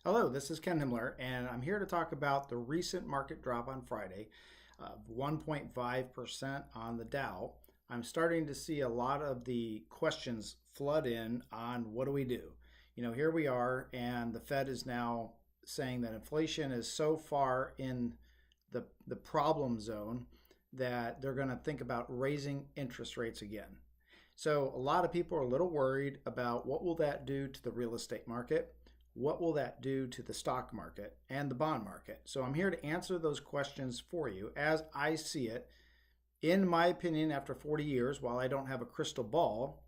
Hello, this is Ken Himmler, and I'm here to talk about the recent market drop on Friday of 1.5% on the Dow. I'm starting to see a lot of the questions flood in on what do we do? Here we are, and the Fed is now saying that inflation is so far in the problem zone that they're going to think about raising interest rates again. So a lot of people are a little worried about what will that do to the real estate market? What will that do to the stock market and the bond market? So I'm here to answer those questions for you as I see it. In my opinion, after 40 years, while I don't have a crystal ball,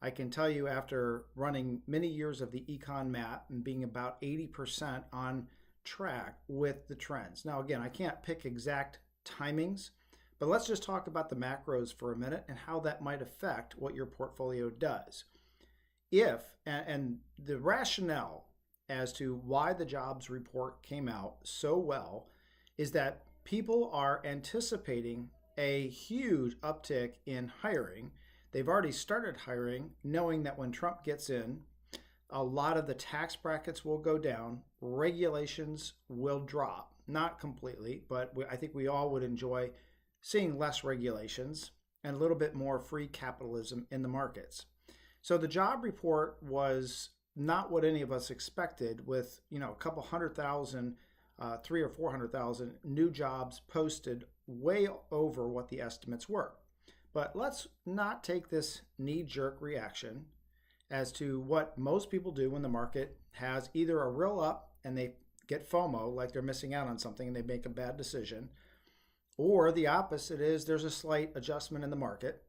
I can tell you after running many years of the econ mat and being about 80% on track with the trends. Now, again, I can't pick exact timings, but let's just talk about the macros for a minute and how that might affect what your portfolio does. And the rationale as to why the jobs report came out so well is that people are anticipating a huge uptick in hiring. They've already started hiring, knowing that when Trump gets in, a lot of the tax brackets will go down, regulations will drop, not completely, but I think we all would enjoy seeing less regulations and a little bit more free capitalism in the markets. So the job report was not what any of us expected, with a couple 100,000, 300,000 or 400,000 new jobs posted, way over what the estimates were. But let's not take this knee-jerk reaction as to what most people do when the market has either a real up and they get FOMO, like they're missing out on something and they make a bad decision, or the opposite is there's a slight adjustment in the market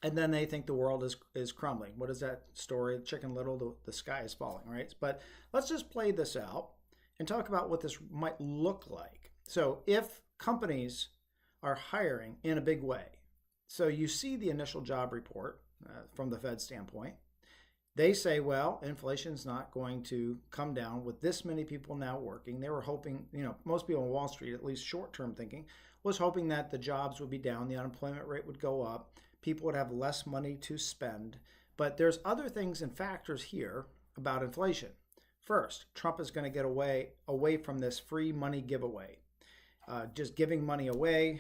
and then they think the world is crumbling. What is that story? Chicken Little, the sky is falling, right? But let's just play this out and talk about what this might look like. So if companies are hiring in a big way, so you see the initial job report from the Fed standpoint, they say, well, inflation's not going to come down with this many people now working. They were hoping, most people on Wall Street, at least short-term thinking, was hoping that the jobs would be down, the unemployment rate would go up, people would have less money to spend. But there's other things and factors here about inflation. First, Trump is going to get away from this free money giveaway. Just giving money away,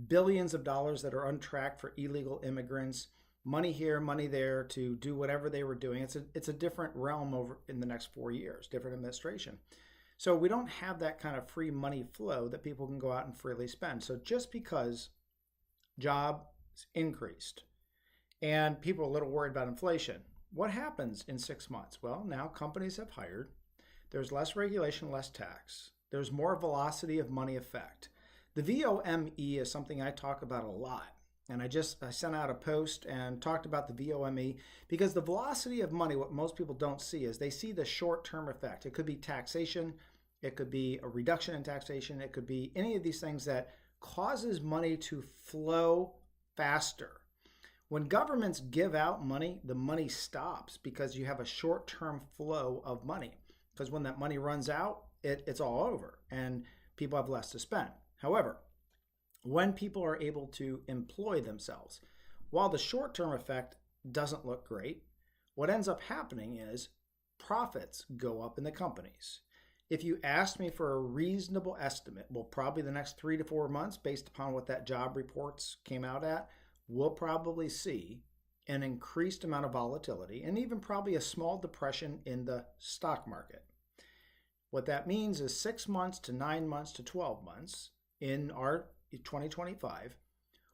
billions of dollars that are untracked for illegal immigrants, money here, money there to do whatever they were doing. It's a different realm over in the next 4 years, different administration. So we don't have that kind of free money flow that people can go out and freely spend. So just because jobs increased and people are a little worried about inflation, what happens in 6 months? Well, now companies have hired. There's less regulation, less tax. There's more velocity of money effect. The VOME is something I talk about a lot. And I sent out a post and talked about the VOME because the velocity of money, what most people don't see is they see the short-term effect. It could be taxation. It could be a reduction in taxation. It could be any of these things that causes money to flow faster. When governments give out money, the money stops because you have a short-term flow of money. Because when that money runs out, it's all over and people have less to spend. However, when people are able to employ themselves, while the short-term effect doesn't look great, what ends up happening is profits go up in the companies. If you asked me for a reasonable estimate, well, probably the next 3 to 4 months, based upon what that job reports came out at, we'll probably see an increased amount of volatility and even probably a small depression in the stock market. What that means is 6 months to 9 months to 12 months in our 2025,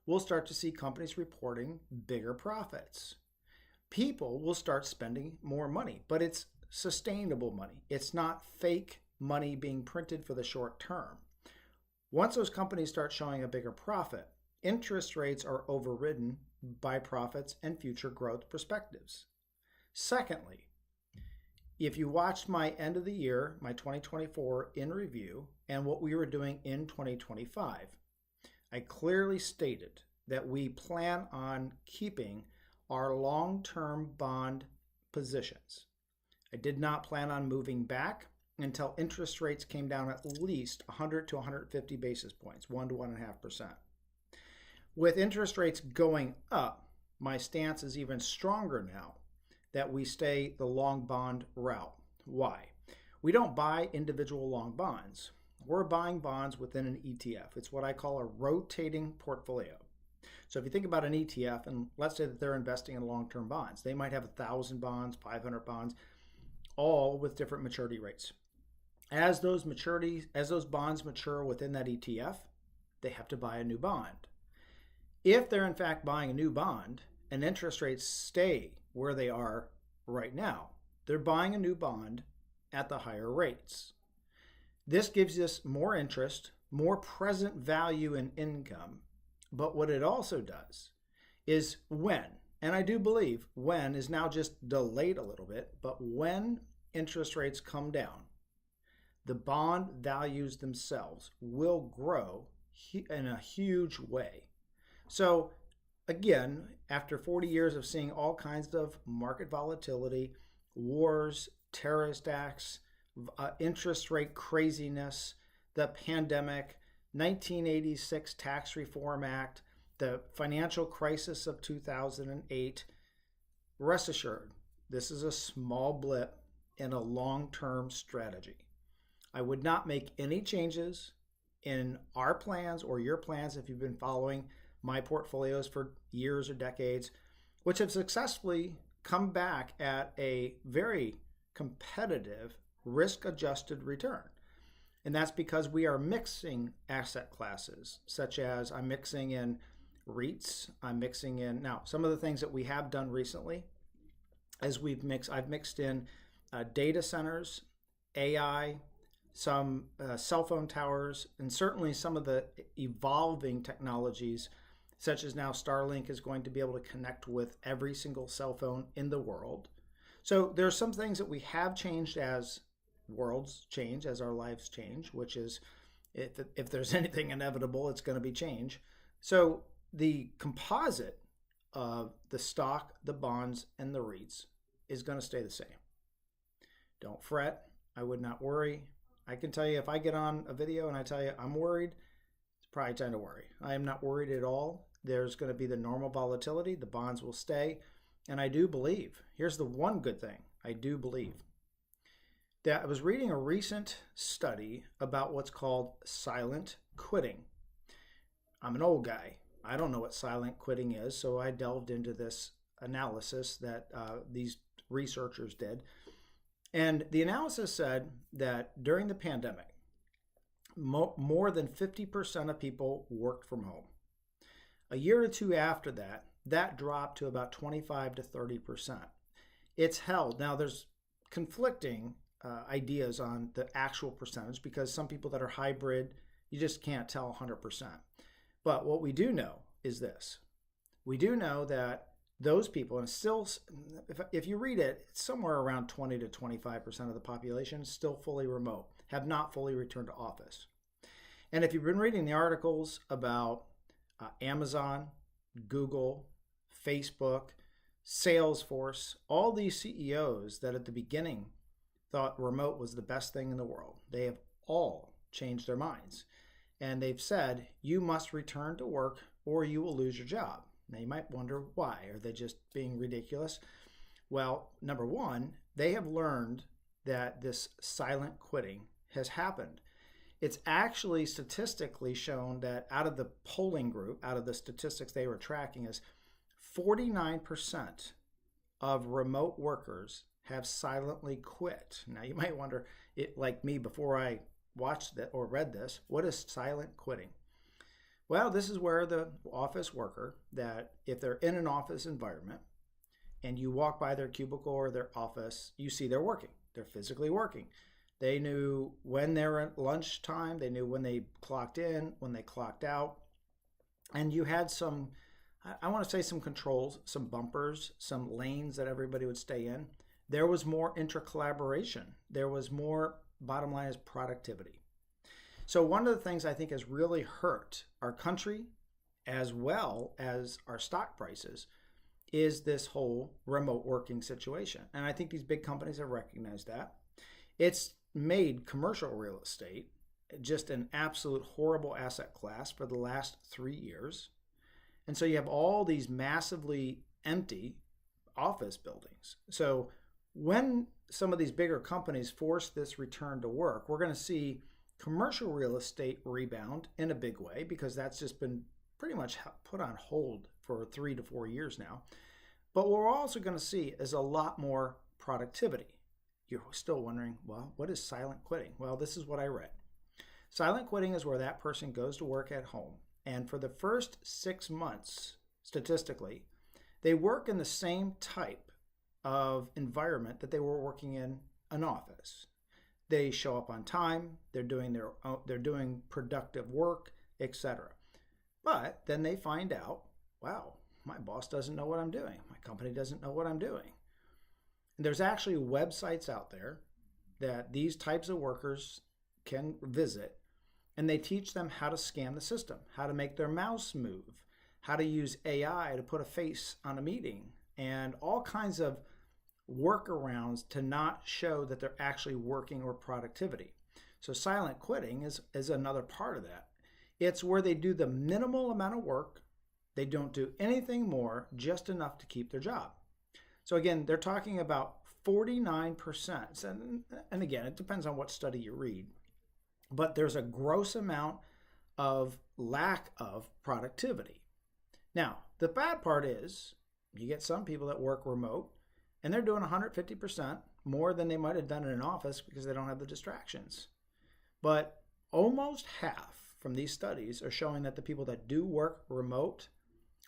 we'll start to see companies reporting bigger profits. People will start spending more money, but it's sustainable money. It's not fake money being printed for the short term. Once those companies start showing a bigger profit, interest rates are overridden by profits and future growth perspectives. Secondly, if you watched my end of the year, my 2024 in review, and what we were doing in 2025, I clearly stated that we plan on keeping our long-term bond positions. I did not plan on moving back until interest rates came down at least 100 to 150 basis points, 1 to 1.5%. With interest rates going up, my stance is even stronger now that we stay the long bond route. Why? We don't buy individual long bonds. We're buying bonds within an ETF. It's what I call a rotating portfolio. So if you think about an ETF, and let's say that they're investing in long-term bonds, they might have 1,000 bonds, 500 bonds, all with different maturity rates. As those bonds mature within that ETF, they have to buy a new bond. If they're in fact buying a new bond and interest rates stay where they are right now, they're buying a new bond at the higher rates. This gives us more interest, more present value and income. But what it also does is when, and I do believe when is now just delayed a little bit, but when interest rates come down, the bond values themselves will grow in a huge way. So again, after 40 years of seeing all kinds of market volatility, wars, terrorist acts, interest rate craziness, the pandemic, 1986 Tax Reform Act, the financial crisis of 2008, rest assured, this is a small blip in a long-term strategy. I would not make any changes in our plans or your plans if you've been following my portfolios for years or decades, which have successfully come back at a very competitive risk-adjusted return. And that's because we are mixing asset classes, such as I'm mixing in REITs, I'm mixing in, now some of the things that we have done recently is I've mixed in data centers, AI, some cell phone towers, and certainly some of the evolving technologies, such as now Starlink is going to be able to connect with every single cell phone in the world. So there are some things that we have changed as worlds change, as our lives change, which is if there's anything inevitable, it's going to be change. So the composite of the stock, the bonds, and the REITs is going to stay the same. Don't fret. I would not worry. I can tell you if I get on a video and I tell you I'm worried, it's probably time to worry. I am not worried at all. There's going to be the normal volatility. The bonds will stay. And I do believe, here's the one good thing, I do believe that I was reading a recent study about what's called silent quitting. I'm an old guy. I don't know what silent quitting is, so I delved into this analysis that these researchers did. And the analysis said that during the pandemic, more than 50% of people worked from home. A year or two after that, that dropped to about 25 to 30%. It's held. Now, there's conflicting ideas on the actual percentage because some people that are hybrid, you just can't tell 100%. But what we do know is this. We do know that those people, and still, if you read it, it's somewhere around 20 to 25% of the population is still fully remote, have not fully returned to office. And if you've been reading the articles about Amazon, Google, Facebook, Salesforce, all these CEOs that at the beginning thought remote was the best thing in the world, they have all changed their minds. And they've said, you must return to work or you will lose your job. Now you might wonder why. Are they just being ridiculous? Well, number one, they have learned that this silent quitting has happened. It's actually statistically shown that out of the polling group, out of the statistics they were tracking, is 49% of remote workers have silently quit. Now you might wonder, like me before I watched that or read this, what is silent quitting? Well, this is where the office worker, that if they're in an office environment and you walk by their cubicle or their office, you see they're working. They're physically working. They knew when they're at lunchtime. They knew when they clocked in, when they clocked out. And you had some, I want to say some controls, some bumpers, some lanes that everybody would stay in. There was more intercollaboration. There was more, bottom line is productivity. So one of the things I think has really hurt our country as well as our stock prices is this whole remote working situation. And I think these big companies have recognized that. It's made commercial real estate just an absolute horrible asset class for the last 3 years. And so you have all these massively empty office buildings. So when some of these bigger companies force this return to work, we're going to see commercial real estate rebound in a big way, because that's just been pretty much put on hold for 3 to 4 years now. But what we're also going to see is a lot more productivity. You're still wondering, well, what is silent quitting? Well, this is what I read. Silent quitting is where that person goes to work at home, and for the first 6 months, statistically, they work in the same type of environment that they were working in an office. They show up on time, they're doing productive work, etc. But then they find out, wow, my boss doesn't know what I'm doing. My company doesn't know what I'm doing. And there's actually websites out there that these types of workers can visit, and they teach them how to scam the system, how to make their mouse move, how to use AI to put a face on a meeting, and all kinds of workarounds to not show that they're actually working or productivity. So silent quitting is another part of that. It's where they do the minimal amount of work. They don't do anything more, just enough to keep their job. So again, they're talking about 49%. And again, it depends on what study you read. But there's a gross amount of lack of productivity. Now, the bad part is you get some people that work remote, and they're doing 150% more than they might have done in an office because they don't have the distractions. But almost half from these studies are showing that the people that do work remote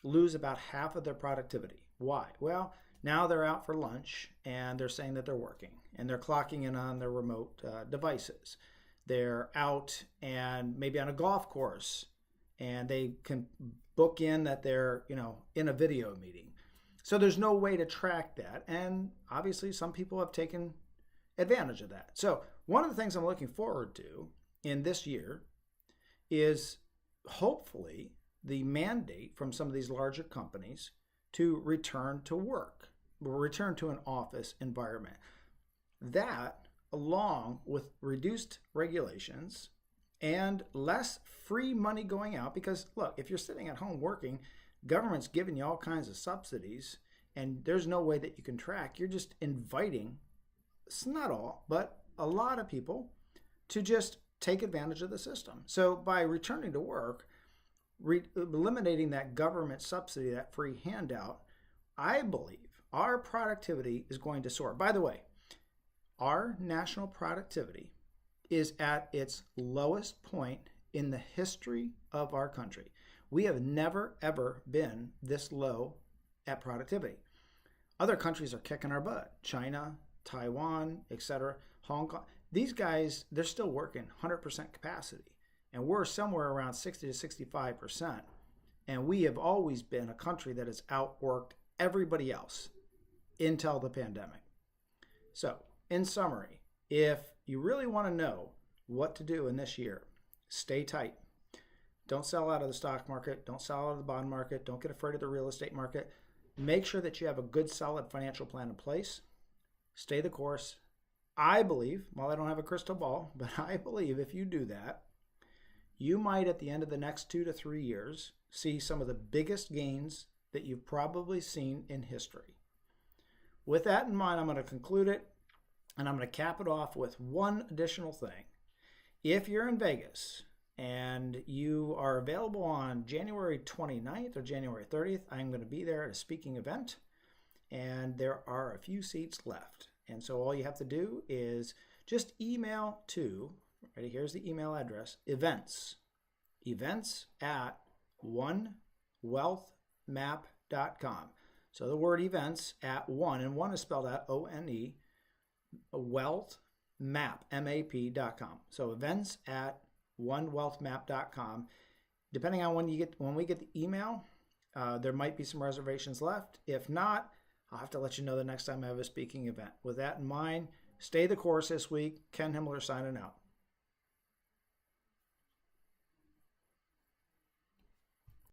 lose about half of their productivity. Why? Well, now they're out for lunch and they're saying that they're working, and they're clocking in on their remote devices. They're out and maybe on a golf course, and they can book in that they're, in a video meeting. So there's no way to track that. And obviously some people have taken advantage of that. So one of the things I'm looking forward to in this year is hopefully the mandate from some of these larger companies to return to work, return to an office environment. That, along with reduced regulations and less free money going out, because look, if you're sitting at home working, government's giving you all kinds of subsidies, and there's no way that you can track. You're just inviting, it's not all, but a lot of people to just take advantage of the system. So by returning to work, eliminating that government subsidy, that free handout, I believe our productivity is going to soar. By the way, our national productivity is at its lowest point in the history of our country. We have never, ever been this low at productivity. Other countries are kicking our butt. China, Taiwan, etc., Hong Kong. These guys, they're still working 100% capacity. And we're somewhere around 60 to 65%. And we have always been a country that has outworked everybody else until the pandemic. So, in summary, if you really want to know what to do in this year, stay tight. Don't sell out of the stock market. Don't sell out of the bond market. Don't get afraid of the real estate market. Make sure that you have a good, solid financial plan in place. Stay the course. I believe, while I don't have a crystal ball, but I believe if you do that, you might at the end of the next 2 to 3 years see some of the biggest gains that you've probably seen in history. With that in mind, I'm going to conclude it, and I'm going to cap it off with one additional thing. If you're in Vegas and you are available on January 29th or January 30th, I'm going to be there at a speaking event, and there are a few seats left. And so all you have to do is just email to, ready, here's the email address, events at onewealthmap.com. So the word events at one, and one is spelled out O-N-E, wealth map, M-A-P.com. So events at onewealthmap.com. Depending on when we get the email, there might be some reservations left. If not, I'll have to let you know the next time I have a speaking event. With that in mind, stay the course this week. Ken Himmler signing out.